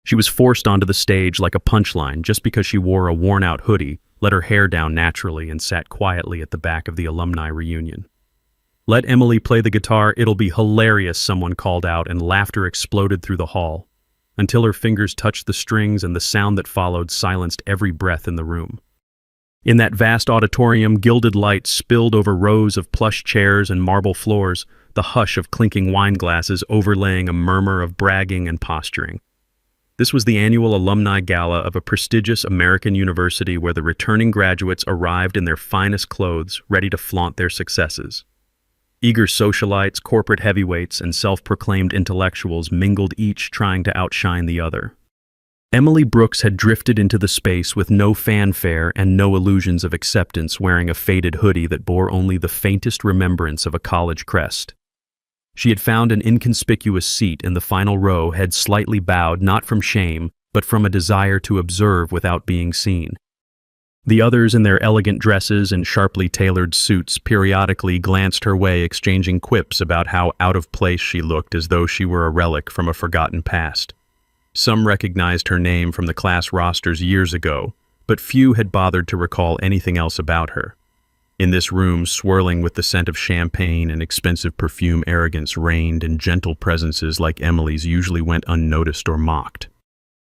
She was forced onto the stage like a punchline just because she wore a worn-out hoodie, let her hair down naturally, and sat quietly at the back of the alumni reunion. "Let Emily play the guitar, it'll be hilarious," someone called out, and laughter exploded through the hall, until her fingers touched the strings and the sound that followed silenced every breath in the room. In that vast auditorium, gilded lights spilled over rows of plush chairs and marble floors, the hush of clinking wine glasses overlaying a murmur of bragging and posturing. This was the annual alumni gala of a prestigious American university where the returning graduates arrived in their finest clothes, ready to flaunt their successes. Eager socialites, corporate heavyweights, and self-proclaimed intellectuals mingled, each trying to outshine the other. Emily Brooks had drifted into the space with no fanfare and no illusions of acceptance, wearing a faded hoodie that bore only the faintest remembrance of a college crest. She had found an inconspicuous seat in the final row, head slightly bowed, not from shame, but from a desire to observe without being seen. The others, in their elegant dresses and sharply tailored suits, periodically glanced her way, exchanging quips about how out of place she looked, as though she were a relic from a forgotten past. Some recognized her name from the class rosters years ago, but few had bothered to recall anything else about her. In this room, swirling with the scent of champagne and expensive perfume, arrogance reigned, and gentle presences like Emily's usually went unnoticed or mocked.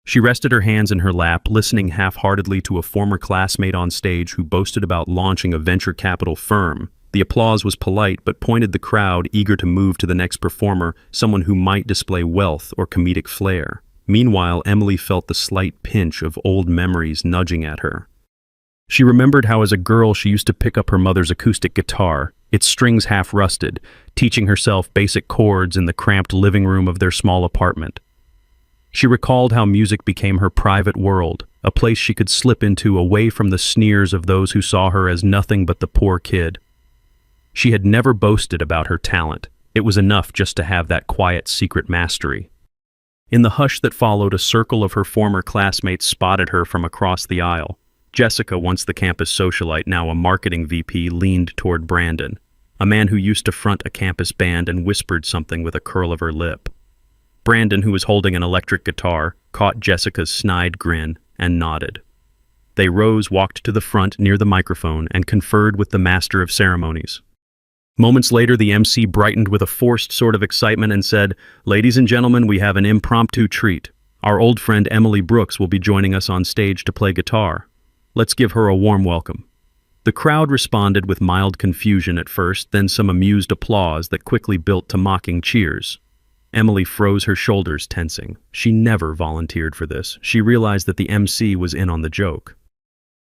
She rested her hands in her lap, listening half-heartedly to a former classmate on stage who boasted about launching a venture capital firm. The applause was polite but pointed the crowd, eager to move to the next performer, someone who might display wealth or comedic flair. Meanwhile, Emily felt the slight pinch of old memories nudging at her. She remembered how as a girl she used to pick up her mother's acoustic guitar, its strings half rusted, teaching herself basic chords in the cramped living room of their small apartment. She recalled how music became her private world, a place she could slip into away from the sneers of those who saw her as nothing but the poor kid. She had never boasted about her talent. It was enough just to have that quiet secret mastery. In the hush that followed, a circle of her former classmates spotted her from across the aisle. Jessica, once the campus socialite, now a marketing VP, leaned toward Brandon, a man who used to front a campus band, and whispered something with a curl of her lip. Brandon, who was holding an electric guitar, caught Jessica's snide grin and nodded. They rose, walked to the front near the microphone, and conferred with the master of ceremonies. Moments later, the MC brightened with a forced sort of excitement and said, "Ladies and gentlemen, we have an impromptu treat. Our old friend Emily Brooks will be joining us on stage to play guitar. Let's give her a warm welcome." The crowd responded with mild confusion at first, then some amused applause that quickly built to mocking cheers. Emily froze, her shoulders tensing. She never volunteered for this. She realized that the MC was in on the joke.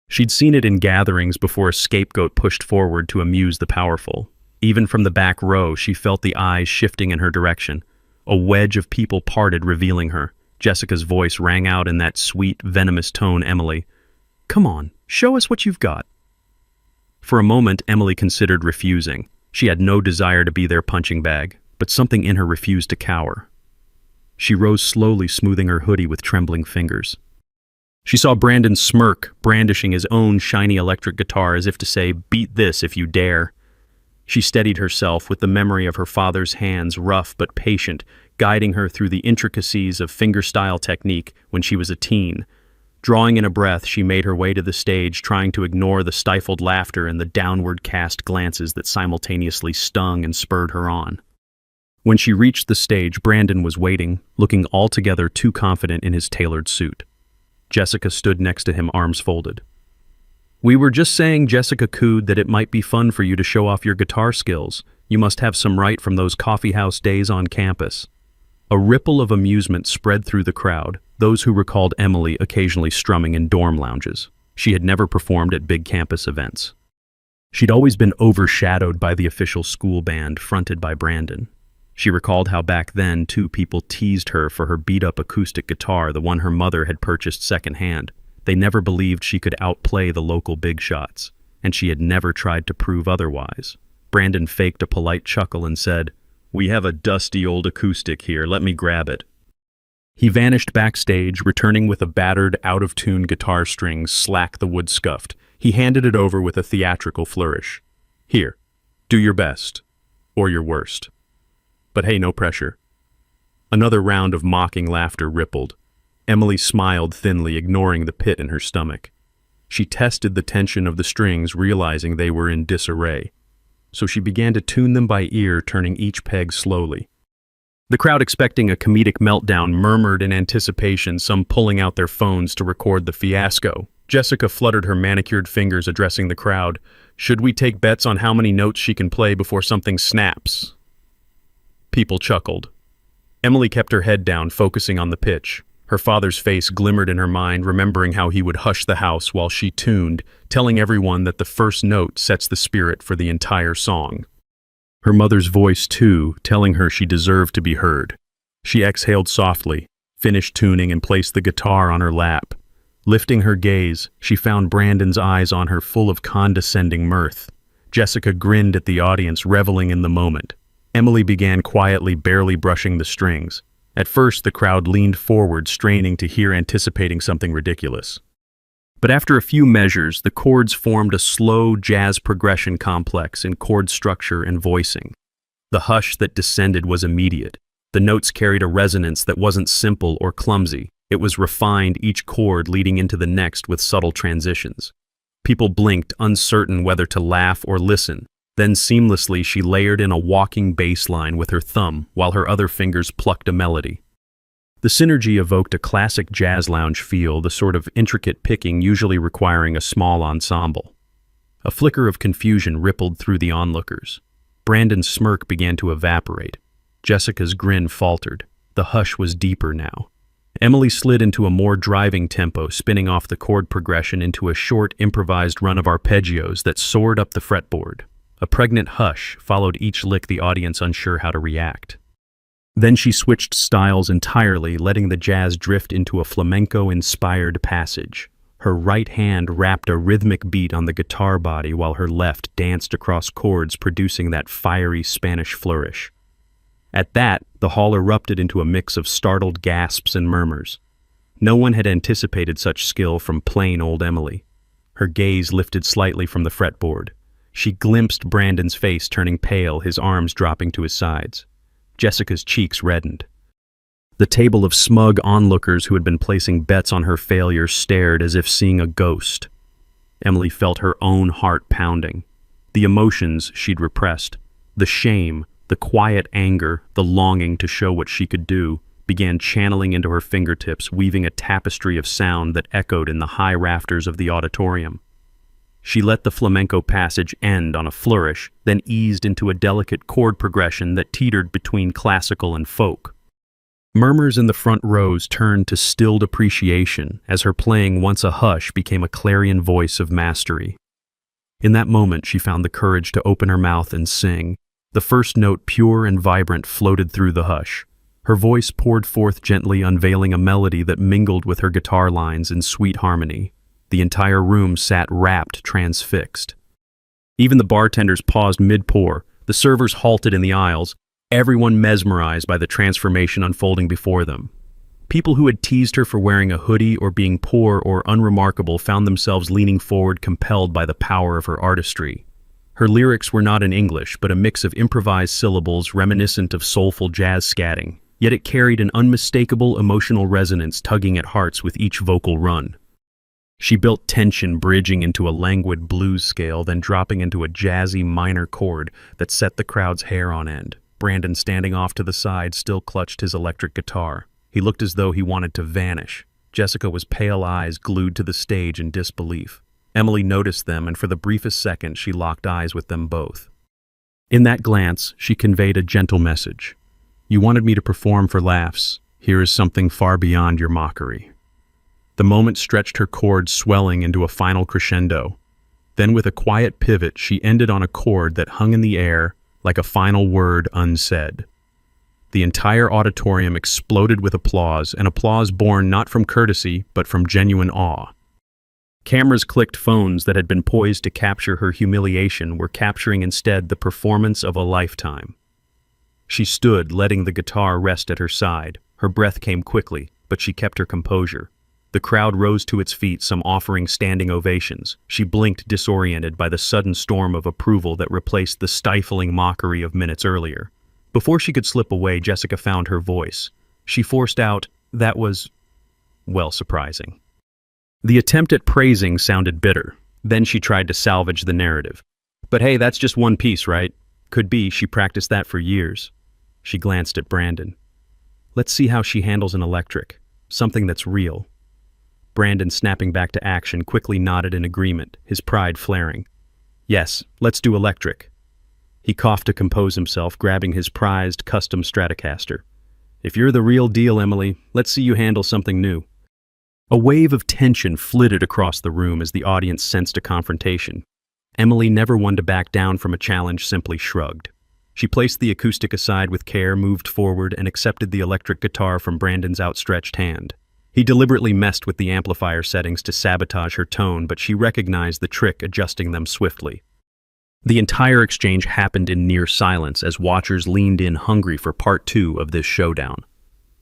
She'd seen it in gatherings before a scapegoat pushed forward to amuse the powerful. Even from the back row, she felt the eyes shifting in her direction. A wedge of people parted, revealing her. Jessica's voice rang out in that sweet, venomous tone. "Emily, come on, show us what you've got." For a moment, Emily considered refusing. She had no desire to be their punching bag, but something in her refused to cower. She rose slowly, smoothing her hoodie with trembling fingers. She saw Brandon smirk, brandishing his own shiny electric guitar as if to say, "Beat this if you dare." She steadied herself with the memory of her father's hands, rough but patient, guiding her through the intricacies of fingerstyle technique when she was a teen. Drawing in a breath, she made her way to the stage, trying to ignore the stifled laughter and the downward cast glances that simultaneously stung and spurred her on. When she reached the stage, Brandon was waiting, looking altogether too confident in his tailored suit. Jessica stood next to him, arms folded. "We were just saying," Jessica cooed, "that it might be fun for you to show off your guitar skills. You must have some right from those coffeehouse days on campus." A ripple of amusement spread through the crowd, those who recalled Emily occasionally strumming in dorm lounges. She had never performed at big campus events. She'd always been overshadowed by the official school band, fronted by Brandon. She recalled how back then, too, people teased her for her beat-up acoustic guitar, the one her mother had purchased secondhand. They never believed she could outplay the local big shots, and she had never tried to prove otherwise. Brandon faked a polite chuckle and said, "We have a dusty old acoustic here, let me grab it." He vanished backstage, returning with a battered, out-of-tune guitar string, slack the wood scuffed. He handed it over with a theatrical flourish. "Here, do your best, or your worst. But hey, no pressure." Another round of mocking laughter rippled. Emily smiled thinly, ignoring the pit in her stomach. She tested the tension of the strings, realizing they were in disarray. So she began to tune them by ear, turning each peg slowly. The crowd, expecting a comedic meltdown, murmured in anticipation, some pulling out their phones to record the fiasco. Jessica fluttered her manicured fingers, addressing the crowd. "Should we take bets on how many notes she can play before something snaps?" People chuckled. Emily kept her head down, focusing on the pitch. Her father's face glimmered in her mind, remembering how he would hush the house while she tuned, telling everyone that the first note sets the spirit for the entire song. Her mother's voice, too, telling her she deserved to be heard. She exhaled softly, finished tuning, and placed the guitar on her lap. Lifting her gaze, she found Brandon's eyes on her, full of condescending mirth. Jessica grinned at the audience, reveling in the moment. Emily began quietly, barely brushing the strings. At first, the crowd leaned forward, straining to hear, anticipating something ridiculous. But after a few measures, the chords formed a slow jazz progression complex in chord structure and voicing. The hush that descended was immediate. The notes carried a resonance that wasn't simple or clumsy. It was refined, each chord leading into the next with subtle transitions. People blinked, uncertain whether to laugh or listen. Then seamlessly she layered in a walking bass line with her thumb, while her other fingers plucked a melody. The synergy evoked a classic jazz lounge feel, the sort of intricate picking usually requiring a small ensemble. A flicker of confusion rippled through the onlookers. Brandon's smirk began to evaporate. Jessica's grin faltered. The hush was deeper now. Emily slid into a more driving tempo, spinning off the chord progression into a short, improvised run of arpeggios that soared up the fretboard. A pregnant hush followed each lick, the audience unsure how to react. Then she switched styles entirely, letting the jazz drift into a flamenco-inspired passage. Her right hand rapped a rhythmic beat on the guitar body while her left danced across chords, producing that fiery Spanish flourish. At that, the hall erupted into a mix of startled gasps and murmurs. No one had anticipated such skill from plain old Emily. Her gaze lifted slightly from the fretboard. She glimpsed Brandon's face, turning pale, his arms dropping to his sides. Jessica's cheeks reddened. The table of smug onlookers who had been placing bets on her failure stared as if seeing a ghost. Emily felt her own heart pounding. The emotions she'd repressed, the shame, the quiet anger, the longing to show what she could do, began channeling into her fingertips, weaving a tapestry of sound that echoed in the high rafters of the auditorium. She let the flamenco passage end on a flourish, then eased into a delicate chord progression that teetered between classical and folk. Murmurs in the front rows turned to stilled appreciation as her playing, once a hush, became a clarion voice of mastery. In that moment, she found the courage to open her mouth and sing. The first note, pure and vibrant, floated through the hush. Her voice poured forth gently, unveiling a melody that mingled with her guitar lines in sweet harmony. The entire room sat rapt, transfixed. Even the bartenders paused mid-pour. The servers halted in the aisles, everyone mesmerized by the transformation unfolding before them. People who had teased her for wearing a hoodie or being poor or unremarkable found themselves leaning forward, compelled by the power of her artistry. Her lyrics were not in English, but a mix of improvised syllables reminiscent of soulful jazz scatting, yet it carried an unmistakable emotional resonance, tugging at hearts with each vocal run. She built tension, bridging into a languid blues scale, then dropping into a jazzy minor chord that set the crowd's hair on end. Brandon, standing off to the side, still clutched his electric guitar. He looked as though he wanted to vanish. Jessica was pale eyes glued to the stage in disbelief. Emily noticed them, and for the briefest second she locked eyes with them both. In that glance, she conveyed a gentle message. "You wanted me to perform for laughs. Here is something far beyond your mockery." The moment stretched her chords, swelling into a final crescendo. Then with a quiet pivot, she ended on a chord that hung in the air like a final word unsaid. The entire auditorium exploded with applause, an applause born not from courtesy, but from genuine awe. Cameras clicked. Phones that had been poised to capture her humiliation were capturing instead the performance of a lifetime. She stood, letting the guitar rest at her side. Her breath came quickly, but she kept her composure. The crowd rose to its feet, some offering standing ovations. She blinked, disoriented by the sudden storm of approval that replaced the stifling mockery of minutes earlier. Before she could slip away, Jessica found her voice. She forced out, "That was..." Well, surprising. The attempt at praising sounded bitter. Then she tried to salvage the narrative. But hey, that's just one piece, right? Could be she practiced that for years. She glanced at Brandon. Let's see how she handles an electric. Something that's real. Brandon, snapping back to action, quickly nodded in agreement, his pride flaring. Yes, let's do electric. He coughed to compose himself, grabbing his prized custom Stratocaster. If you're the real deal, Emily, let's see you handle something new. A wave of tension flitted across the room as the audience sensed a confrontation. Emily, never one to back down from a challenge, simply shrugged. She placed the acoustic aside with care, moved forward, and accepted the electric guitar from Brandon's outstretched hand. He deliberately messed with the amplifier settings to sabotage her tone, but she recognized the trick, adjusting them swiftly. The entire exchange happened in near silence as watchers leaned in hungry for part 2 of this showdown.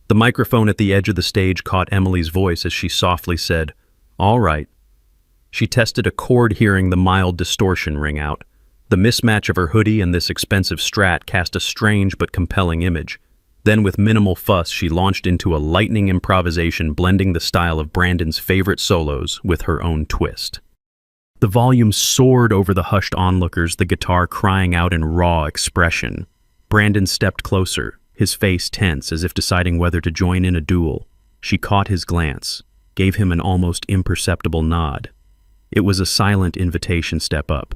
The microphone at the edge of the stage caught Emily's voice as she softly said, "All right." She tested a chord, hearing the mild distortion ring out. The mismatch of her hoodie and this expensive Strat cast a strange but compelling image. Then, with minimal fuss, she launched into a lightning improvisation, blending the style of Brandon's favorite solos with her own twist. The volume soared over the hushed onlookers, the guitar crying out in raw expression. Brandon stepped closer, his face tense as if deciding whether to join in a duel. She caught his glance, gave him an almost imperceptible nod. It was a silent invitation. Step up.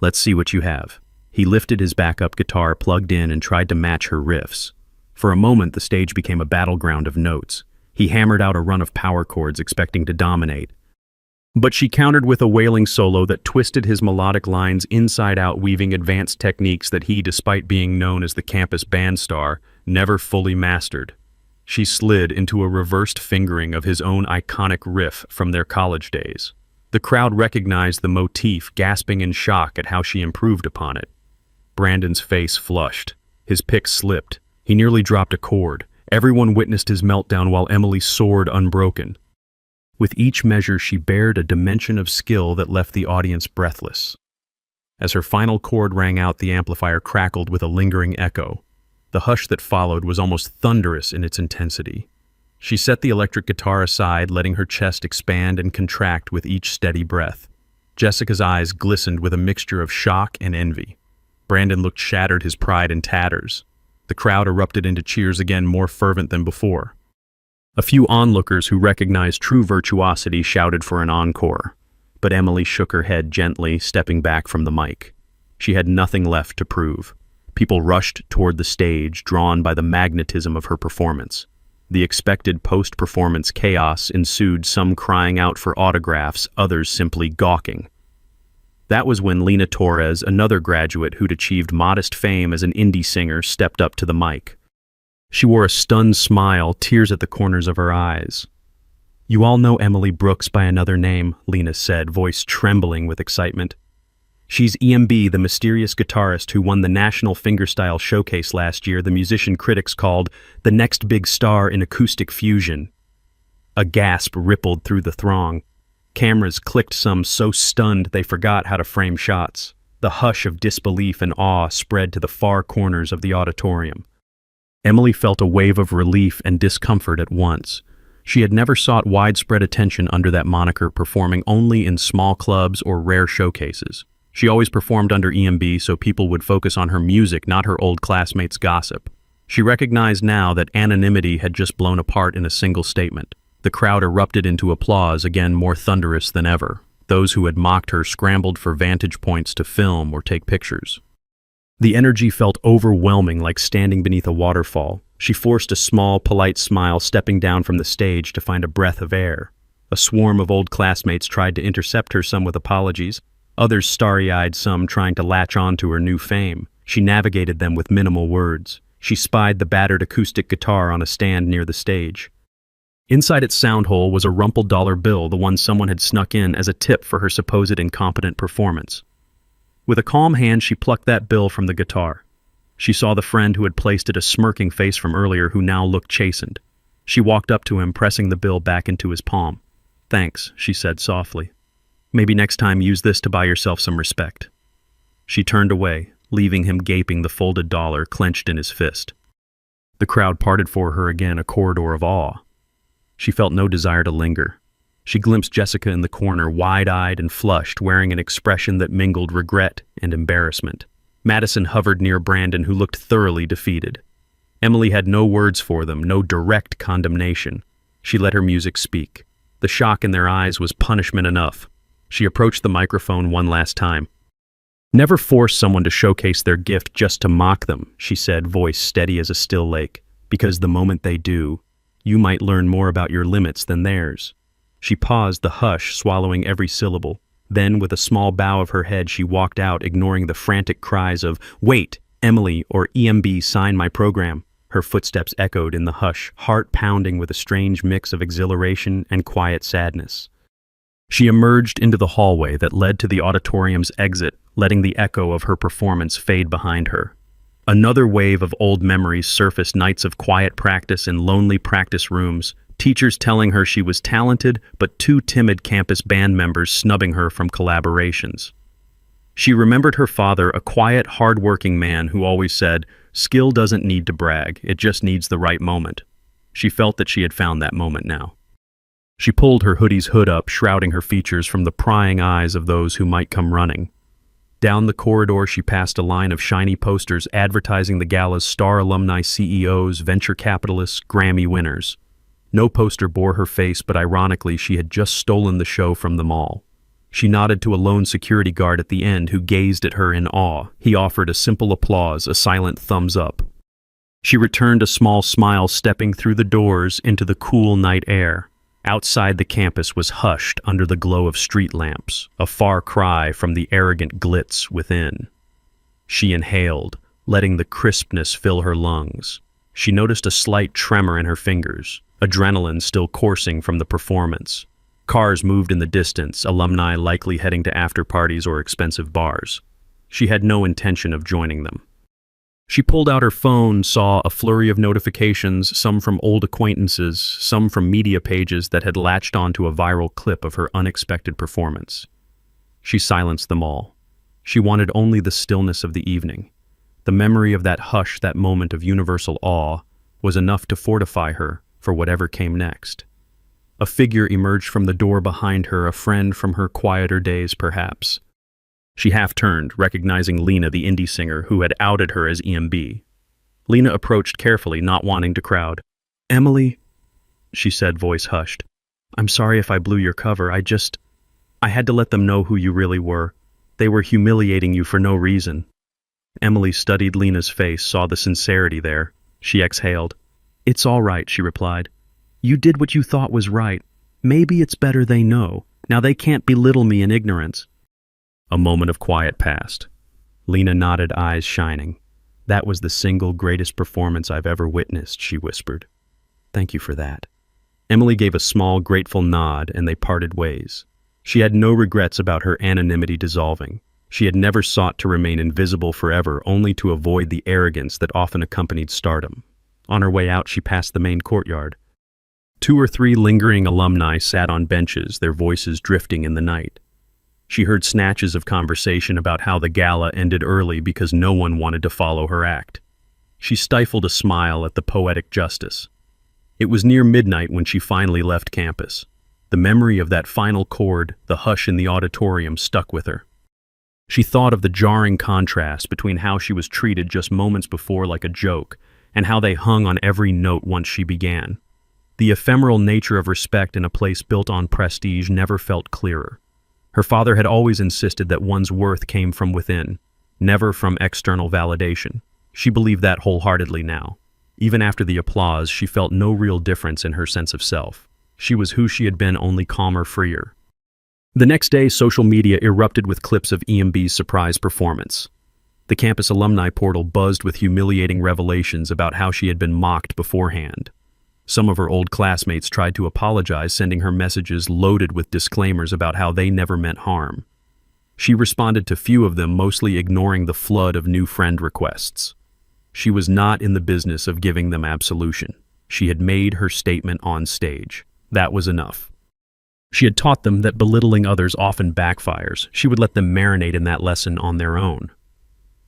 Let's see what you have. He lifted his backup guitar, plugged in, and tried to match her riffs. For a moment, the stage became a battleground of notes. He hammered out a run of power chords, expecting to dominate. But she countered with a wailing solo that twisted his melodic lines inside out, weaving advanced techniques that he, despite being known as the campus band star, never fully mastered. She slid into a reversed fingering of his own iconic riff from their college days. The crowd recognized the motif, gasping in shock at how she improved upon it. Brandon's face flushed. His pick slipped. He nearly dropped a chord. Everyone witnessed his meltdown while Emily soared unbroken. With each measure, she bared a dimension of skill that left the audience breathless. As her final chord rang out, the amplifier crackled with a lingering echo. The hush that followed was almost thunderous in its intensity. She set the electric guitar aside, letting her chest expand and contract with each steady breath. Jessica's eyes glistened with a mixture of shock and envy. Brandon looked shattered, his pride in tatters. The crowd erupted into cheers again, more fervent than before. A few onlookers who recognized true virtuosity shouted for an encore, but Emily shook her head gently, stepping back from the mic. She had nothing left to prove. People rushed toward the stage, drawn by the magnetism of her performance. The expected post-performance chaos ensued, some crying out for autographs, others simply gawking. That was when Lena Torres, another graduate who'd achieved modest fame as an indie singer, stepped up to the mic. She wore a stunned smile, tears at the corners of her eyes. "You all know Emily Brooks by another name," Lena said, voice trembling with excitement. "She's EMB, the mysterious guitarist who won the National Fingerstyle Showcase last year, the musician critics called the next big star in acoustic fusion." A gasp rippled through the throng. Cameras clicked, some so stunned they forgot how to frame shots. The hush of disbelief and awe spread to the far corners of the auditorium. Emily felt a wave of relief and discomfort at once. She had never sought widespread attention under that moniker, performing only in small clubs or rare showcases. She always performed under EMB so people would focus on her music, not her old classmates' gossip. She recognized now that anonymity had just blown apart in a single statement. The crowd erupted into applause, again more thunderous than ever. Those who had mocked her scrambled for vantage points to film or take pictures. The energy felt overwhelming, like standing beneath a waterfall. She forced a small, polite smile, stepping down from the stage to find a breath of air. A swarm of old classmates tried to intercept her, some with apologies, others starry-eyed, some trying to latch on to her new fame. She navigated them with minimal words. She spied the battered acoustic guitar on a stand near the stage. Inside its sound hole was a rumpled dollar bill, the one someone had snuck in as a tip for her supposed incompetent performance. With a calm hand, she plucked that bill from the guitar. She saw the friend who had placed it, a smirking face from earlier, who now looked chastened. She walked up to him, pressing the bill back into his palm. "Thanks," she said softly. "Maybe next time use this to buy yourself some respect." She turned away, leaving him gaping, the folded dollar clenched in his fist. The crowd parted for her again, a corridor of awe. She felt no desire to linger. She glimpsed Jessica in the corner, wide-eyed and flushed, wearing an expression that mingled regret and embarrassment. Madison hovered near Brandon, who looked thoroughly defeated. Emily had no words for them, no direct condemnation. She let her music speak. The shock in their eyes was punishment enough. She approached the microphone one last time. "Never force someone to showcase their gift just to mock them," she said, voice steady as a still lake, "because the moment they do, you might learn more about your limits than theirs." She paused, the hush swallowing every syllable. Then, with a small bow of her head, she walked out, ignoring the frantic cries of, "Wait, Emily," or "EMB, sign my program." Her footsteps echoed in the hush, heart pounding with a strange mix of exhilaration and quiet sadness. She emerged into the hallway that led to the auditorium's exit, letting the echo of her performance fade behind her. Another wave of old memories surfaced, nights of quiet practice in lonely practice rooms, teachers telling her she was talented but too timid, campus band members snubbing her from collaborations. She remembered her father, a quiet, hard-working man who always said, "Skill doesn't need to brag, it just needs the right moment." She felt that she had found that moment now. She pulled her hoodie's hood up, shrouding her features from the prying eyes of those who might come running. Down the corridor, she passed a line of shiny posters advertising the gala's star alumni, CEOs, venture capitalists, Grammy winners. No poster bore her face, but ironically, she had just stolen the show from them all. She nodded to a lone security guard at the end who gazed at her in awe. He offered a simple applause, a silent thumbs up. She returned a small smile, stepping through the doors into the cool night air. Outside, the campus was hushed under the glow of street lamps, a far cry from the arrogant glitz within. She inhaled, letting the crispness fill her lungs. She noticed a slight tremor in her fingers, adrenaline still coursing from the performance. Cars moved in the distance, alumni likely heading to after-parties or expensive bars. She had no intention of joining them. She pulled out her phone, saw a flurry of notifications, some from old acquaintances, some from media pages that had latched onto a viral clip of her unexpected performance. She silenced them all. She wanted only the stillness of the evening. The memory of that hush, that moment of universal awe, was enough to fortify her for whatever came next. A figure emerged from the door behind her, a friend from her quieter days, perhaps. She half-turned, recognizing Lena, the indie singer, who had outed her as EMB. Lena approached carefully, not wanting to crowd. "Emily," she said, voice hushed. "I'm sorry if I blew your cover. I had to let them know who you really were. They were humiliating you for no reason." Emily studied Lena's face, saw the sincerity there. She exhaled. "It's all right," she replied. "You did what you thought was right. Maybe it's better they know. Now they can't belittle me in ignorance." A moment of quiet passed. Lena nodded, eyes shining. "That was the single greatest performance I've ever witnessed," she whispered. "Thank you for that." Emily gave a small, grateful nod, and they parted ways. She had no regrets about her anonymity dissolving. She had never sought to remain invisible forever, only to avoid the arrogance that often accompanied stardom. On her way out, she passed the main courtyard. 2 or 3 lingering alumni sat on benches, their voices drifting in the night. She heard snatches of conversation about how the gala ended early because no one wanted to follow her act. She stifled a smile at the poetic justice. It was near midnight when she finally left campus. The memory of that final chord, the hush in the auditorium, stuck with her. She thought of the jarring contrast between how she was treated just moments before like a joke and how they hung on every note once she began. The ephemeral nature of respect in a place built on prestige never felt clearer. Her father had always insisted that one's worth came from within, never from external validation. She believed that wholeheartedly now. Even after the applause, she felt no real difference in her sense of self. She was who she had been, only calmer, freer. The next day, social media erupted with clips of EMB's surprise performance. The campus alumni portal buzzed with humiliating revelations about how she had been mocked beforehand. Some of her old classmates tried to apologize, sending her messages loaded with disclaimers about how they never meant harm. She responded to few of them, mostly ignoring the flood of new friend requests. She was not in the business of giving them absolution. She had made her statement on stage. That was enough. She had taught them that belittling others often backfires. She would let them marinate in that lesson on their own.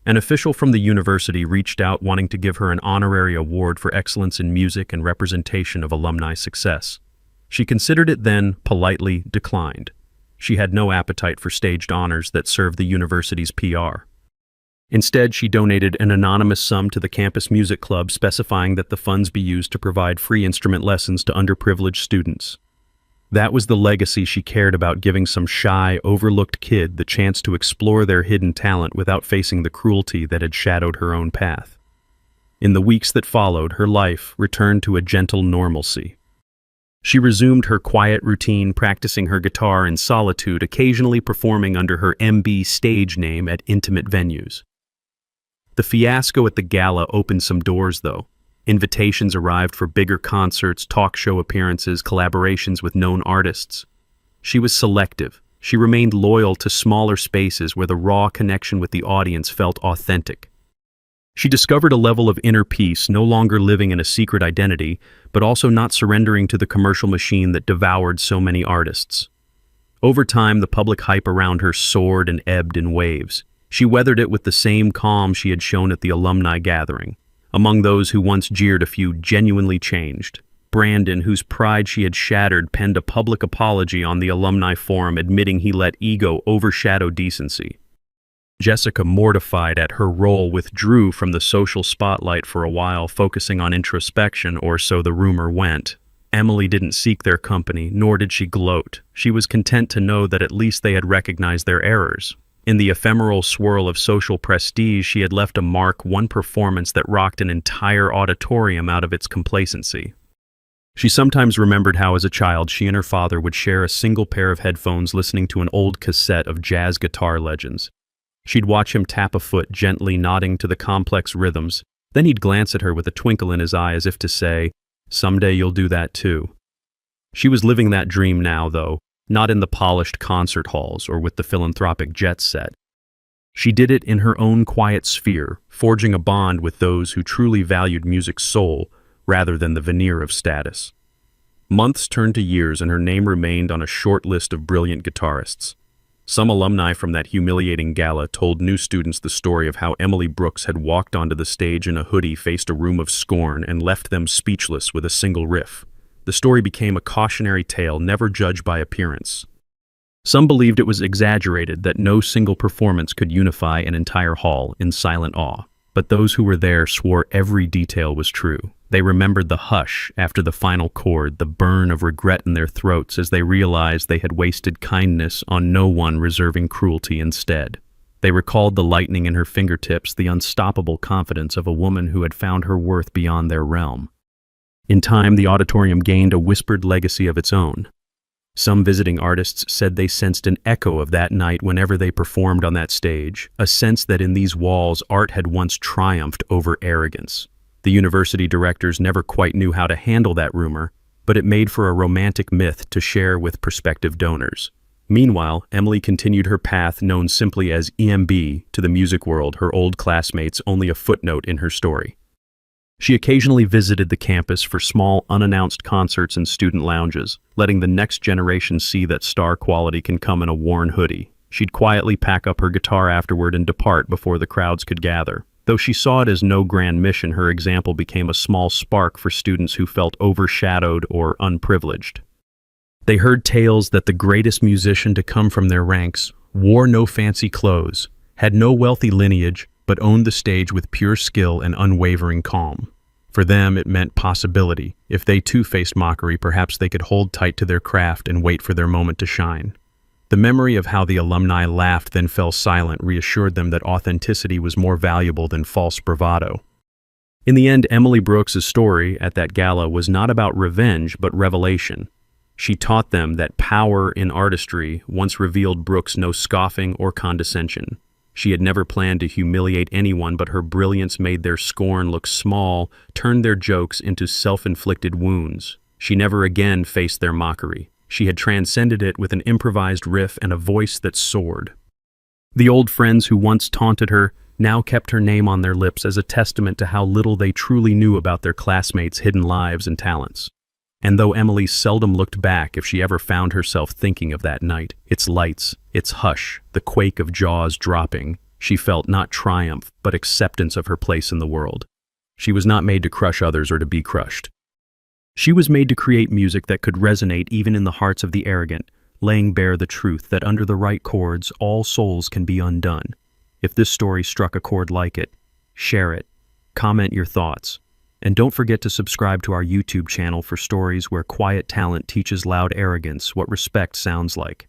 An official from the university reached out, wanting to give her an honorary award for excellence in music and representation of alumni success. She considered it then, politely declined. She had no appetite for staged honors that served the university's PR. Instead, she donated an anonymous sum to the campus music club, specifying that the funds be used to provide free instrument lessons to underprivileged students. That was the legacy she cared about, giving some shy, overlooked kid the chance to explore their hidden talent without facing the cruelty that had shadowed her own path. In the weeks that followed, her life returned to a gentle normalcy. She resumed her quiet routine, practicing her guitar in solitude, occasionally performing under her MB stage name at intimate venues. The fiasco at the gala opened some doors, though. Invitations arrived for bigger concerts, talk show appearances, collaborations with known artists. She was selective. She remained loyal to smaller spaces where the raw connection with the audience felt authentic. She discovered a level of inner peace, no longer living in a secret identity, but also not surrendering to the commercial machine that devoured so many artists. Over time, the public hype around her soared and ebbed in waves. She weathered it with the same calm she had shown at the alumni gathering. Among those who once jeered, a few genuinely changed. Brandon, whose pride she had shattered, penned a public apology on the alumni forum, admitting he let ego overshadow decency. Jessica, mortified at her role, withdrew from the social spotlight for a while, focusing on introspection, or so the rumor went. Emily didn't seek their company, nor did she gloat. She was content to know that at least they had recognized their errors. In the ephemeral swirl of social prestige, she had left a mark, one performance that rocked an entire auditorium out of its complacency. She sometimes remembered how, as a child, she and her father would share a single pair of headphones, listening to an old cassette of jazz guitar legends. She'd watch him tap a foot, gently nodding to the complex rhythms. Then he'd glance at her with a twinkle in his eye, as if to say, "Someday you'll do that too." She was living that dream now, though, not in the polished concert halls or with the philanthropic jet set. She did it in her own quiet sphere, forging a bond with those who truly valued music's soul rather than the veneer of status. Months turned to years, and her name remained on a short list of brilliant guitarists. Some alumni from that humiliating gala told new students the story of how Emily Brooks had walked onto the stage in a hoodie, faced a room of scorn, and left them speechless with a single riff. The story became a cautionary tale, never judged by appearance. Some believed it was exaggerated, that no single performance could unify an entire hall in silent awe. But those who were there swore every detail was true. They remembered the hush after the final chord, the burn of regret in their throats as they realized they had wasted kindness on no one, reserving cruelty instead. They recalled the lightning in her fingertips, the unstoppable confidence of a woman who had found her worth beyond their realm. In time, the auditorium gained a whispered legacy of its own. Some visiting artists said they sensed an echo of that night whenever they performed on that stage, a sense that in these walls art had once triumphed over arrogance. The university directors never quite knew how to handle that rumor, but it made for a romantic myth to share with prospective donors. Meanwhile, Emily continued her path, known simply as EMB to the music world, her old classmates only a footnote in her story. She occasionally visited the campus for small, unannounced concerts and student lounges, letting the next generation see that star quality can come in a worn hoodie. She'd quietly pack up her guitar afterward and depart before the crowds could gather. Though she saw it as no grand mission, her example became a small spark for students who felt overshadowed or unprivileged. They heard tales that the greatest musician to come from their ranks wore no fancy clothes, had no wealthy lineage, but owned the stage with pure skill and unwavering calm. For them, it meant possibility. If they too faced mockery, perhaps they could hold tight to their craft and wait for their moment to shine. The memory of how the alumni laughed then fell silent reassured them that authenticity was more valuable than false bravado. In the end, Emily Brooks' story at that gala was not about revenge, but revelation. She taught them that power in artistry once revealed Brooks no scoffing or condescension. She had never planned to humiliate anyone, but her brilliance made their scorn look small, turned their jokes into self-inflicted wounds. She never again faced their mockery. She had transcended it with an improvised riff and a voice that soared. The old friends who once taunted her now kept her name on their lips as a testament to how little they truly knew about their classmates' hidden lives and talents. And though Emily seldom looked back if she ever found herself thinking of that night, its lights, its hush, the quake of jaws dropping, she felt not triumph, but acceptance of her place in the world. She was not made to crush others or to be crushed. She was made to create music that could resonate even in the hearts of the arrogant, laying bare the truth that under the right chords, all souls can be undone. If this story struck a chord like it, share it, comment your thoughts, and don't forget to subscribe to our YouTube channel for stories where quiet talent teaches loud arrogance what respect sounds like.